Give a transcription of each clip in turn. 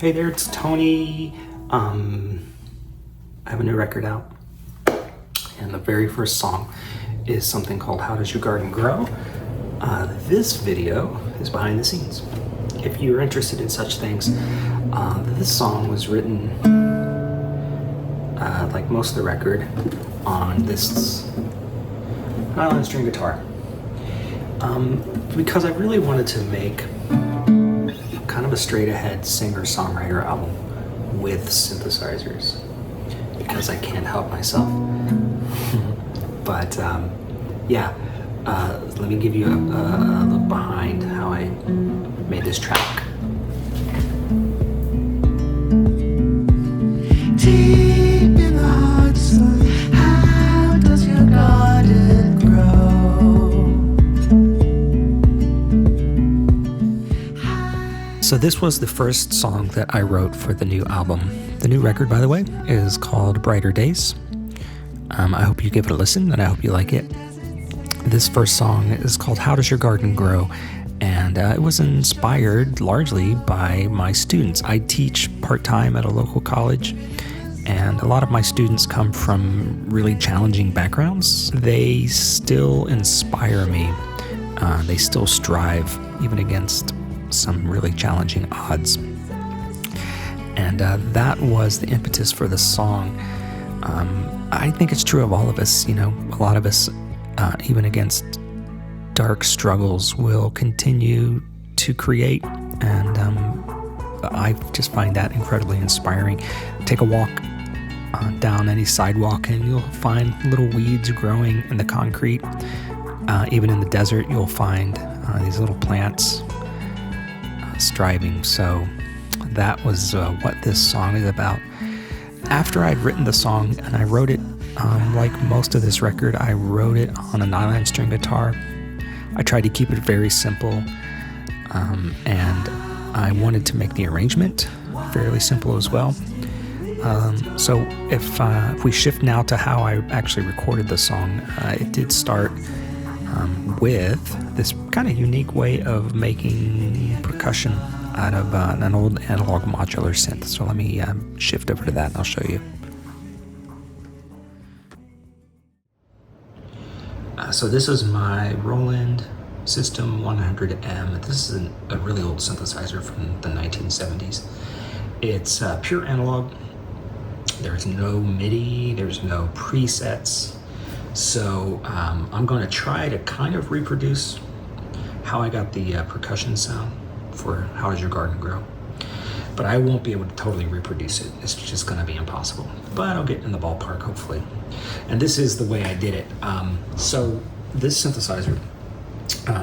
Hey there, it's Tony. I have a new record out, and the very first song is something called How Does Your Garden Grow? This video is behind the scenes. If you're interested in such things, this song was written, like most of the record, on this nylon string guitar. Because I really wanted to make kind of a straight-ahead singer-songwriter album with synthesizers, because I can't help myself. But yeah, let me give you a look behind how I made this track. Deep in the hard sun, how does your garden grow? So this was the first song that I wrote for the new album. The new record, by the way, is called Brighter Days. I hope you give it a listen, and I hope you like it. This first song is called How Does Your Garden Grow? And it was inspired largely by my students. I teach part-time at a local college, and a lot of my students come from really challenging backgrounds. They still inspire me. They still strive, even against some really challenging odds. And that was the impetus for the song. I think it's true of all of us. You know, a lot of us, even against dark struggles, will continue to create, and I just find that incredibly inspiring. Take a walk down any sidewalk and you'll find little weeds growing in the concrete. Even in the desert, you'll find these little plants striving. So that was what this song is about. After I'd written the song, and I wrote it, like most of this record, I wrote it on a nylon string guitar. I tried to keep it very simple, and I wanted to make the arrangement fairly simple as well. So if we shift now to how I actually recorded the song, it did start with this kind of unique way of making percussion out of an old analog modular synth. So let me shift over to that and I'll show you. So this is my Roland System 100M. This is a really old synthesizer from the 1970s. It's pure analog. There's no MIDI, there's no presets. So I'm going to try to kind of reproduce how I got the percussion sound for How Does Your Garden Grow? But I won't be able to totally reproduce it. It's just going to be impossible. But I'll get in the ballpark, hopefully. And this is the way I did it. So this synthesizer,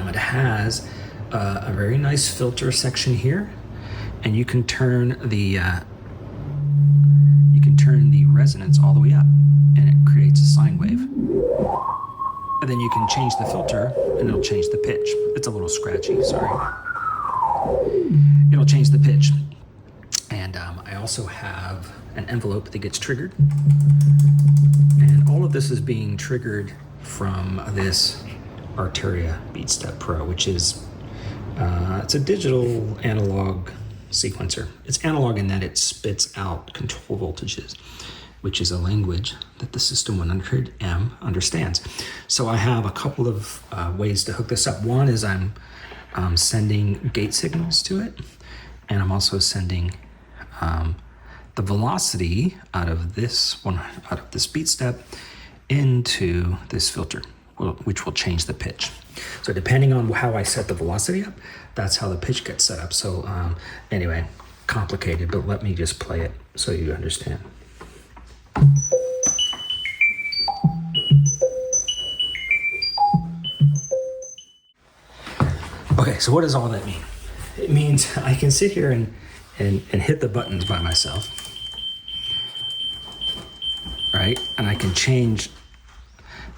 it has a very nice filter section here, and you can turn the resonance all the way up, and it creates a sine wave. And then you can change the filter, and it'll change the pitch. It's a little scratchy, sorry. It'll change the pitch. And I also have an envelope that gets triggered. And all of this is being triggered from this Arturia BeatStep Pro, which is, it's a digital analog sequencer. It's analog in that it spits out control voltages, which is a language that the System 100M understands. So I have a couple of ways to hook this up. One is I'm sending gate signals to it, and I'm also sending the velocity out of this BeatStep into this filter, which will change the pitch. So depending on how I set the velocity up, that's how the pitch gets set up. So anyway, complicated, but let me just play it so you understand. Okay, so what does all that mean? It means I can sit here and hit the buttons by myself, right? And I can change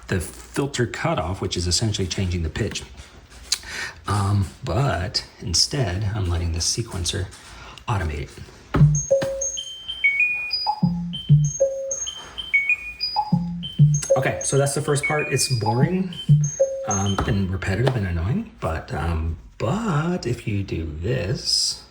the filter cutoff, which is essentially changing the pitch. But instead, I'm letting the sequencer automate it. Okay, so that's the first part. It's boring and repetitive and annoying, but if you do this,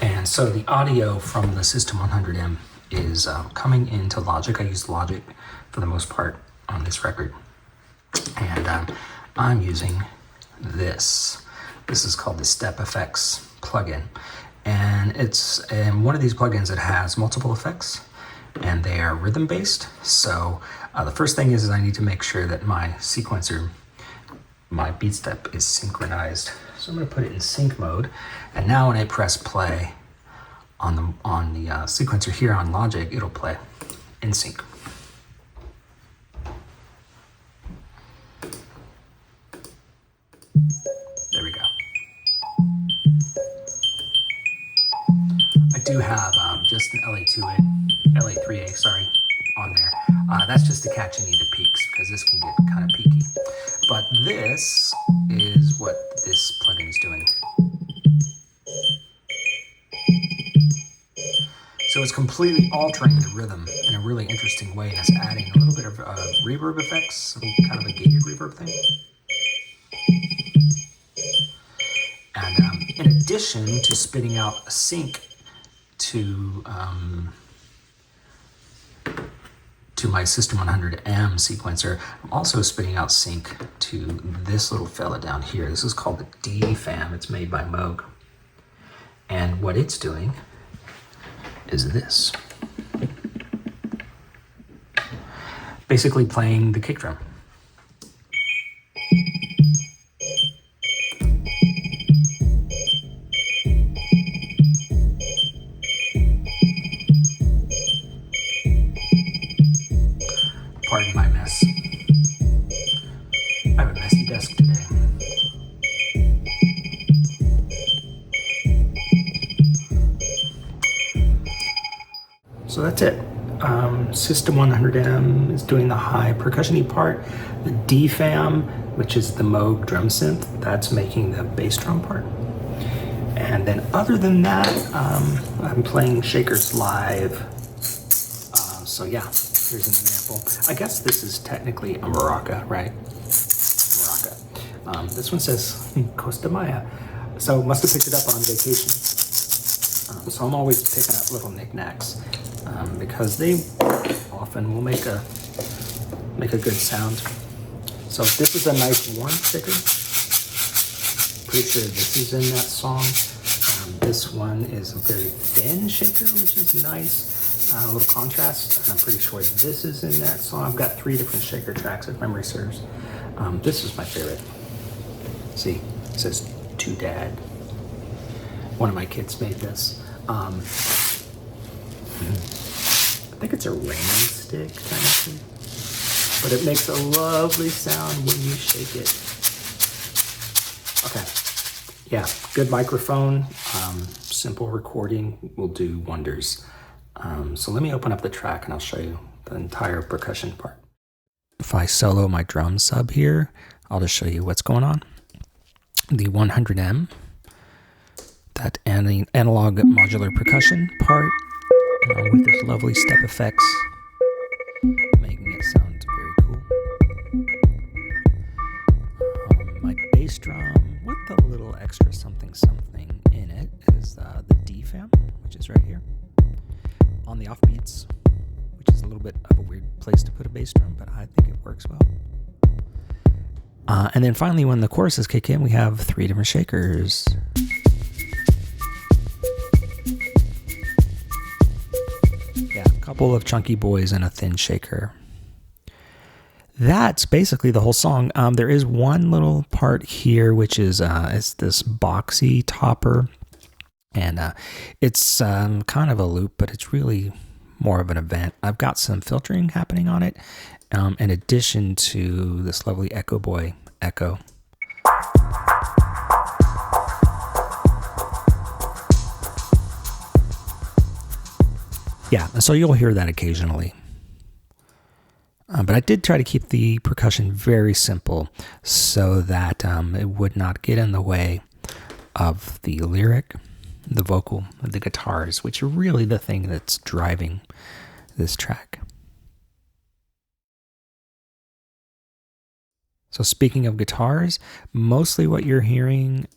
and so So the audio from the System 100M is coming into Logic. I use Logic for the most part on this record. And I'm using this. This is called the Step Effects plugin. And it's one of these plugins that has multiple effects, and they are rhythm based. So the first thing is I need to make sure that my sequencer, my beat step, is synchronized. So I'm going to put it in sync mode. And now when I press play on the sequencer here on Logic, it'll play in sync. There we go. I do have just an LA3A, sorry, on there. That's just to catch any of the peaks, because this can get kind of peaky. But this is what this plugin is doing. So it's completely altering the rhythm in a really interesting way, and it's adding a little bit of reverb effects, some kind of a gated reverb thing. And in addition to spitting out a sync to my System 100M sequencer, I'm also spitting out sync to this little fella down here. This is called the D-Fam. It's made by Moog. And what it's doing is this. Basically playing the kick drum. Pardon my mess. I have a messy desk today. So that's it. System 100M is doing the high percussion-y part. The D-Fam, which is the Moog drum synth, that's making the bass drum part. And then other than that, I'm playing shakers live. So yeah, here's an example. I guess this is technically a maraca, right? Maraca. This one says Costa Maya. So must have picked it up on vacation. So I'm always picking up little knickknacks because they often will make a good sound. So this is a nice warm shaker. Pretty sure this is in that song. This one is a very thin shaker, which is nice. A little contrast. And I'm pretty sure this is in that song. I've got 3 different shaker tracks if memory serves. This is my favorite. See, it says to dad. One of my kids made this. I think it's a rain stick kind of thing. But it makes a lovely sound when you shake it. Okay. Yeah, good microphone. Simple recording will do wonders. So let me open up the track and I'll show you the entire percussion part. If I solo my drum sub here, I'll just show you what's going on. The 100M, that analog modular percussion part, with this lovely step effects, making it sound very cool. My bass drum with a little extra something in it is the D-Fam, which is right here. On the offbeats, which is a little bit of a weird place to put a bass drum, but I think it works well. And then finally, when the choruses kick in, we have 3 different shakers. Yeah, a couple of chunky boys and a thin shaker. That's basically the whole song. There is one little part here, which is it's this boxy topper. And it's kind of a loop, but it's really more of an event. I've got some filtering happening on it, in addition to this lovely Echo Boy echo. Yeah, so you'll hear that occasionally. But I did try to keep the percussion very simple so that it would not get in the way of the lyric, the vocal, the guitars, which are really the thing that's driving this track. So speaking of guitars, mostly what you're hearing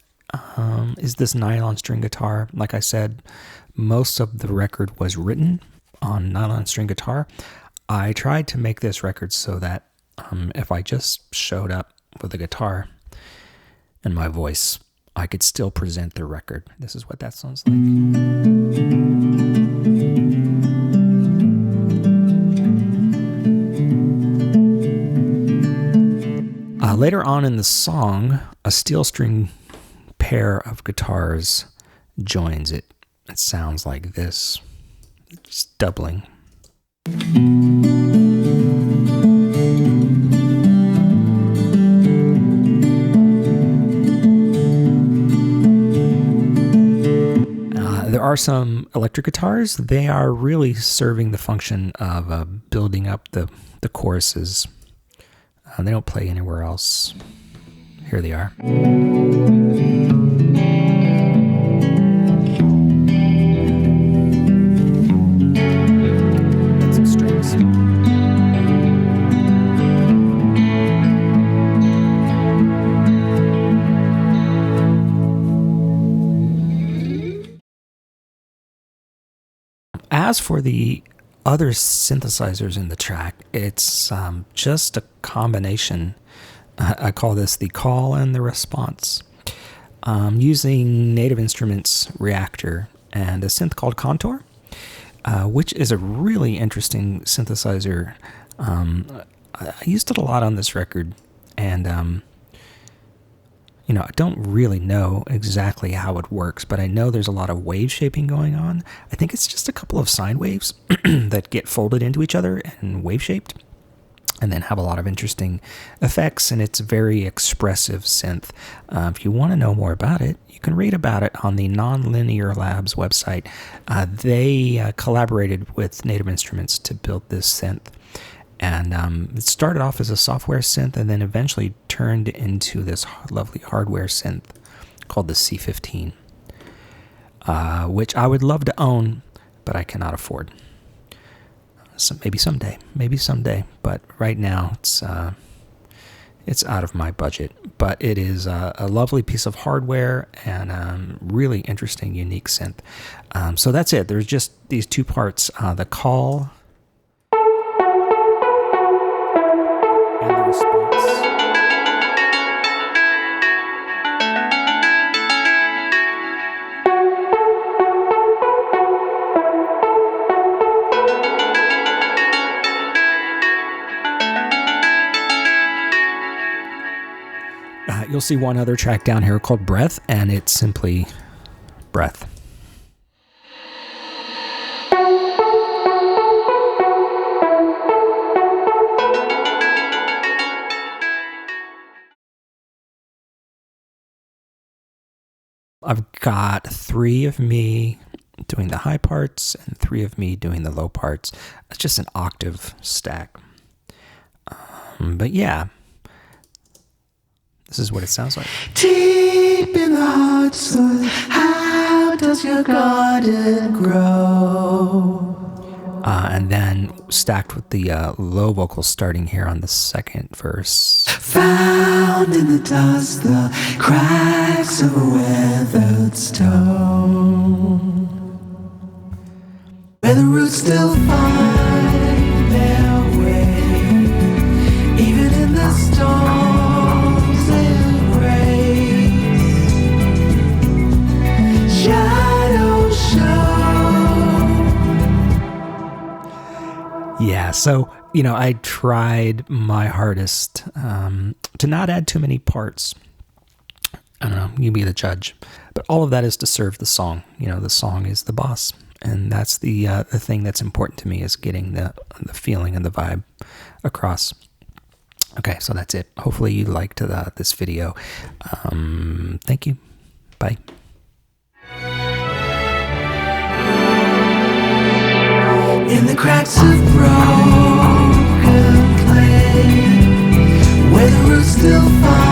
is this nylon string guitar. Like I said, most of the record was written on nylon string guitar. I tried to make this record so that if I just showed up with a guitar and my voice, I could still present the record. This is what that sounds like. Later on in the song, a steel string pair of guitars joins it. It sounds like this. It's doubling. There are some electric guitars. They are really serving the function of building up the choruses. They don't play anywhere else. Here they are. And some strings. As for the other synthesizers in the track, it's just a combination. I call this the call and the response. Using Native Instruments Reactor and a synth called Contour, which is a really interesting synthesizer. I used it a lot on this record, and I don't really know exactly how it works, but I know there's a lot of wave shaping going on. I think it's just a couple of sine waves that get folded into each other and wave shaped, and then have a lot of interesting effects, and it's very expressive synth. If you want to know more about it, you can read about it on the Nonlinear Labs website. They collaborated with Native Instruments to build this synth. And it started off as a software synth and then eventually turned into this lovely hardware synth called the C15, which I would love to own, but I cannot afford. So maybe someday, but right now it's out of my budget. But it is a lovely piece of hardware and really interesting, unique synth. So that's it. There's just these two parts, the call and the response. You'll see one other track down here called Breath, and it's simply breath. I've got 3 of me doing the high parts and 3 of me doing the low parts. It's just an octave stack. But yeah, this is what it sounds like. Deep in the hard soil, how does your garden grow? And then stacked with the low vocals starting here on the second verse. Found in the dust, the cracks of a weathered stone, where the roots still find their way, even in the storms embrace. Shadows show. Yeah, so, I tried my hardest to not add too many parts. I don't know, you be the judge. But all of that is to serve the song. The song is the boss. And that's the thing that's important to me, is getting the feeling and the vibe across. Okay, so that's it. Hopefully you liked this video. Thank you. Bye. In the cracks of broken clay, where the roots still find